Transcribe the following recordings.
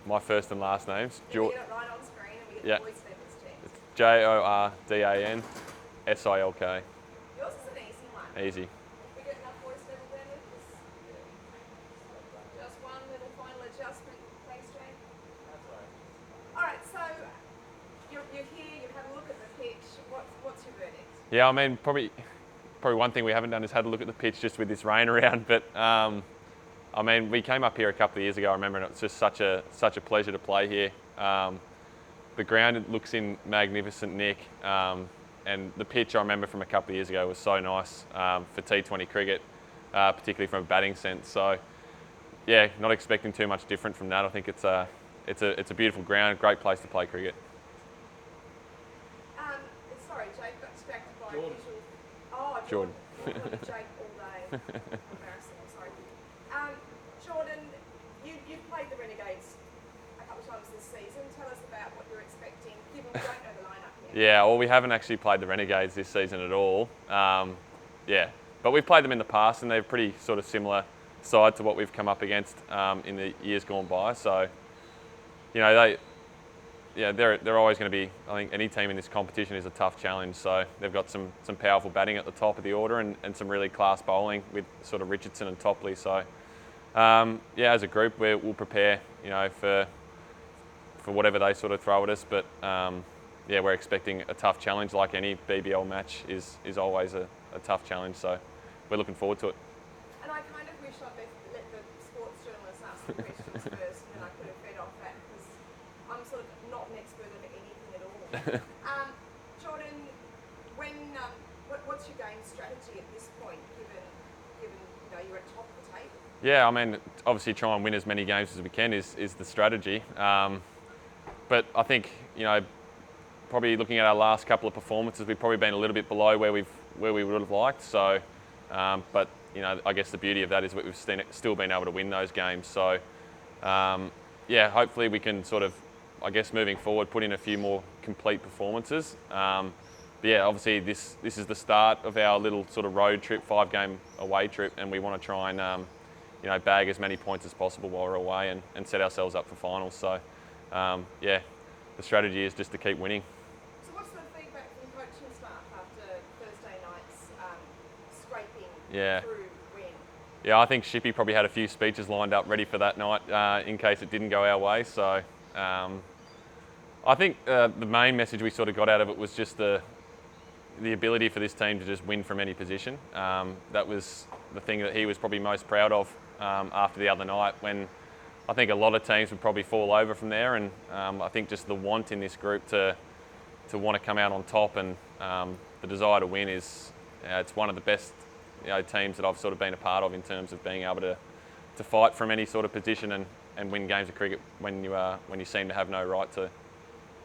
my first and last names. Can we get it right on screen and we get the voice levels checked? It's Jordansilk. Yours is an easy one. Easy. We get enough voice level there, Lucas? Just one little final adjustment. Thanks, Jake. That's all right. All right, so you're here, you've had a look at the pitch. What's your verdict? Yeah, I mean, probably one thing we haven't done is had a look at the pitch just with this rain around. But I mean, we came up here a couple of years ago, I remember, and it was just such a pleasure to play here. The ground looks in magnificent nick, and the pitch I remember from a couple of years ago was so nice for T20 cricket, particularly from a batting sense. So, yeah, not expecting too much different from that. I think it's a beautiful ground, great place to play cricket. Sorry, Jake, got distracted by Jordan. visual. Oh, Jordan. Jake all day. Embarrassing, I'm sorry. Jordan, you've played the Renegades a couple of times this season. Tell us about what you're expecting, given we don't know the lineup yet. Yeah, well, we haven't actually played the Renegades this season at all. Yeah, but we've played them in the past, and they're pretty sort of similar side to what we've come up against in the years gone by. So, you know, they're always going to be. I think any team in this competition is a tough challenge. So they've got some powerful batting at the top of the order, and some really class bowling with sort of Richardson and Topley. So, yeah, as a group, we'll prepare, you know, for whatever they sort of throw at us. But yeah, we're expecting a tough challenge. Like any BBL match is always a tough challenge. So we're looking forward to it. And I kind of wish I'd let the sports journalists ask the questions first, and then I could have fed off that, because I'm sort of not an expert at anything at all. Jordan, what's your game strategy at this point, given you know you're at top of the table? Yeah, I mean, obviously try and win as many games as we can is the strategy. But I think, you know, probably looking at our last couple of performances, we've probably been a little bit below where we would have liked. So, but you know, I guess the beauty of that is we've still been able to win those games. So, yeah, hopefully we can sort of, I guess, moving forward, put in a few more complete performances. But yeah, obviously this is the start of our little sort of road trip, 5-game away trip, and we want to try and you know, bag as many points as possible while we're away and set ourselves up for finals. So, yeah, the strategy is just to keep winning. So what's the feedback from coaching staff after Thursday night's scraping through win? Yeah, I think Shippy probably had a few speeches lined up ready for that night in case it didn't go our way. So I think the main message we sort of got out of it was just the ability for this team to just win from any position. That was the thing that he was probably most proud of after the other night, when I think a lot of teams would probably fall over from there. And I think just the want in this group to want to come out on top, and the desire to win is, it's one of the best, you know, teams that I've sort of been a part of in terms of being able to fight from any sort of position and win games of cricket when you seem to have no right to.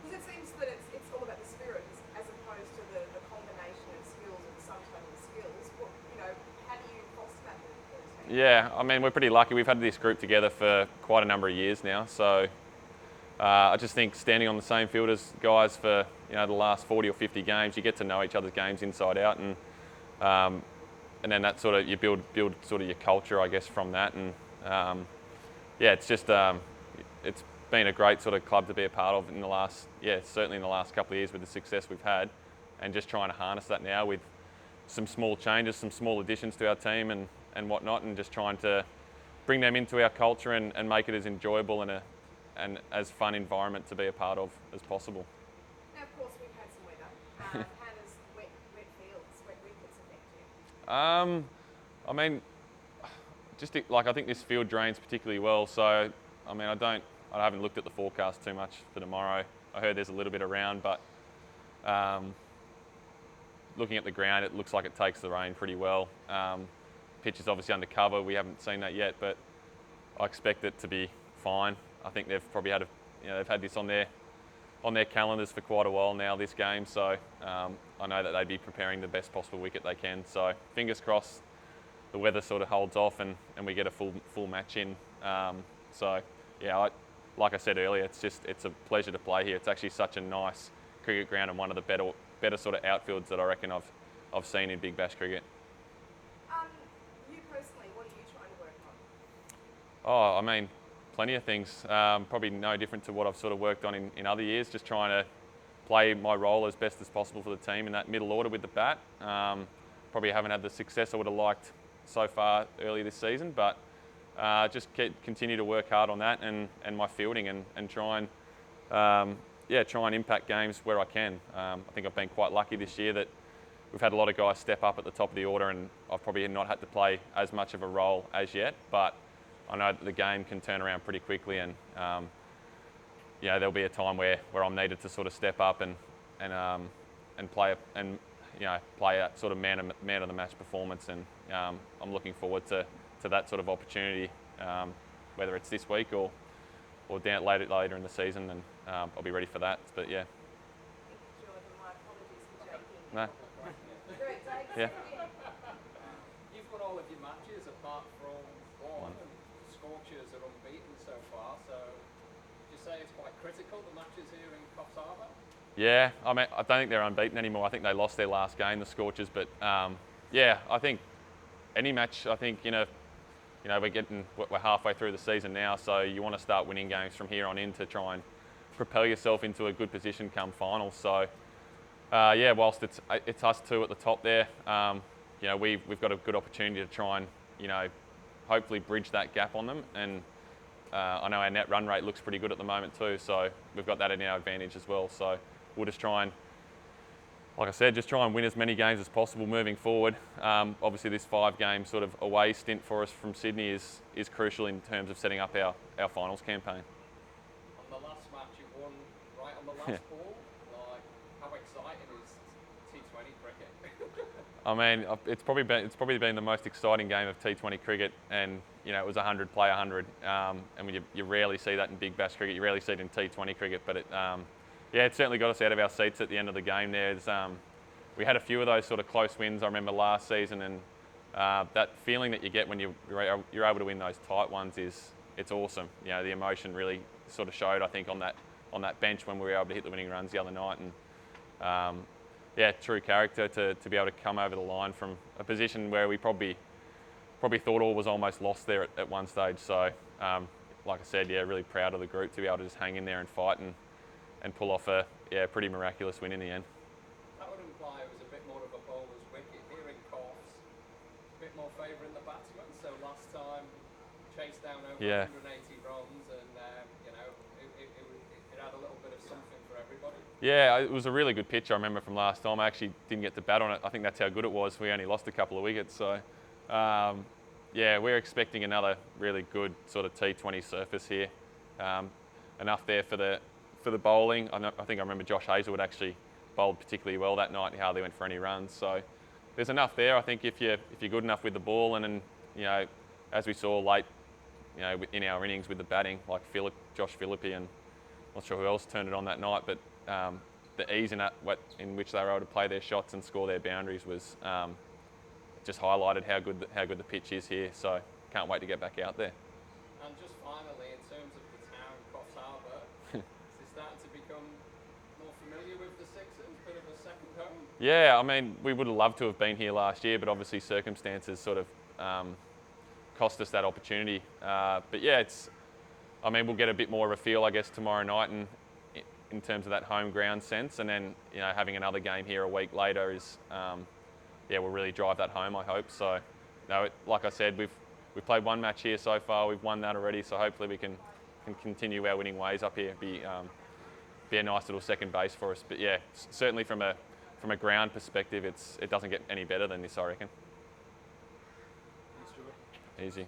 Because it seems that it's all about the spirit as opposed to the combination of skills and sum total of skills. You know, how do you foster that with the team? Yeah, I mean, we're pretty lucky. We've had this group together for quite a number of years now. So I just think standing on the same field as guys for, you know, the last 40 or 50 games, you get to know each other's games inside out, and then that sort of, you build sort of your culture, I guess, from that. And yeah, it's just it's been a great sort of club to be a part of in the last, certainly in the last couple of years with the success we've had, and just trying to harness that now with some small changes, some small additions to our team and whatnot, and just trying to bring them into our culture and make it as enjoyable and as fun environment to be a part of as possible. Now, of course, we've had some weather. How does wet fields, wet wickets affect you? I mean, just like, I think this field drains particularly well. So, I mean, I haven't looked at the forecast too much for tomorrow. I heard there's a little bit around, but looking at the ground, it looks like it takes the rain pretty well. Pitch is obviously under cover. We haven't seen that yet, but I expect it to be fine. I think they've probably had they've had this on their calendars for quite a while now, this game. So I know that they'd be preparing the best possible wicket they can. So fingers crossed the weather sort of holds off and we get a full match in. So yeah, like I said earlier, it's a pleasure to play here. It's actually such a nice cricket ground and one of the better sort of outfields that I reckon I've seen in Big Bash cricket. You personally, what are you trying to work on? Oh, I mean, plenty of things. Probably no different to what I've sort of worked on in other years, just trying to play my role as best as possible for the team in that middle order with the bat. Probably haven't had the success I would have liked so far early this season, but just continue to work hard on that and my fielding and try and try and impact games where I can. I think I've been quite lucky this year that we've had a lot of guys step up at the top of the order, and I've probably not had to play as much of a role as yet, but I know that the game can turn around pretty quickly, and there'll be a time where I'm needed to sort of step up and play a sort of man of the match performance, and I'm looking forward to that sort of opportunity, whether it's this week or down later in the season, and I'll be ready for that. But yeah. Jordan, my apologies for joking. No. Great, thanks. Yeah. You've won all of your matches apart from one. Scorchers are unbeaten so far, so would you say it's quite critical, the matches here in Coffs Harbour? Yeah, I mean, I don't think they're unbeaten anymore. I think they lost their last game, the Scorchers, but I think any match, I think, we're halfway through the season now, so you want to start winning games from here on in to try and propel yourself into a good position come finals. So, whilst it's us two at the top there, we've got a good opportunity to try and, hopefully bridge that gap on them. And I know our net run rate looks pretty good at the moment too, so we've got that in our advantage as well. So we'll just try and, like I said, just try and win as many games as possible moving forward. Obviously this 5-game sort of away stint for us from Sydney is crucial in terms of setting up our finals campaign. On the last match you won right on the last ball. Like, how exciting is T20 cricket? I mean, it's probably been the most exciting game of T20 cricket, and it was 100 play 100, and you rarely see that in Big Bash cricket. You rarely see it in T20 cricket, but it certainly got us out of our seats at the end of the game there. We had a few of those sort of close wins, I remember last season, and that feeling that you get when you're able to win those tight ones it's awesome. The emotion really sort of showed, I think, on that bench when we were able to hit the winning runs the other night, and true character to be able to come over the line from a position where we probably thought all was almost lost there at one stage. So, like I said, really proud of the group to be able to just hang in there and fight and pull off a pretty miraculous win in the end. That would imply it was a bit more of a bowler's wicket here in Coffs, a bit more favouring the batsman. So last time, chased down over 180 runs, and it had a little bit of something for everybody. Yeah, it was a really good pitch, I remember, from last time. I actually didn't get to bat on it. I think that's how good it was. We only lost a couple of wickets. So, we're expecting another really good sort of T20 surface here. Enough there for the bowling. I think I remember Josh Hazelwood actually bowled particularly well that night. He hardly went for any runs. So there's enough there. I think if you're good enough with the ball, and as we saw late, in our innings with the batting, like Josh Philippi, and I'm not sure who else turned it on that night, but the ease in which they were able to play their shots and score their boundaries was just highlighted how good the pitch is here. So can't wait to get back out there. And just finally, in terms of the town, Coffs Harbour, is it starting to become more familiar with the Sixers, bit of a second home? Yeah, I mean, we would have loved to have been here last year, but obviously circumstances sort of cost us that opportunity. But yeah, we'll get a bit more of a feel, I guess, tomorrow night, and in terms of that home ground sense, and then having another game here a week later is will really drive that home, I hope. So like I said, we've played one match here so far, we've won that already, so hopefully we can continue our winning ways up here. Be a nice little second base for us. But yeah, certainly from a ground perspective, it doesn't get any better than this, I reckon. Easy.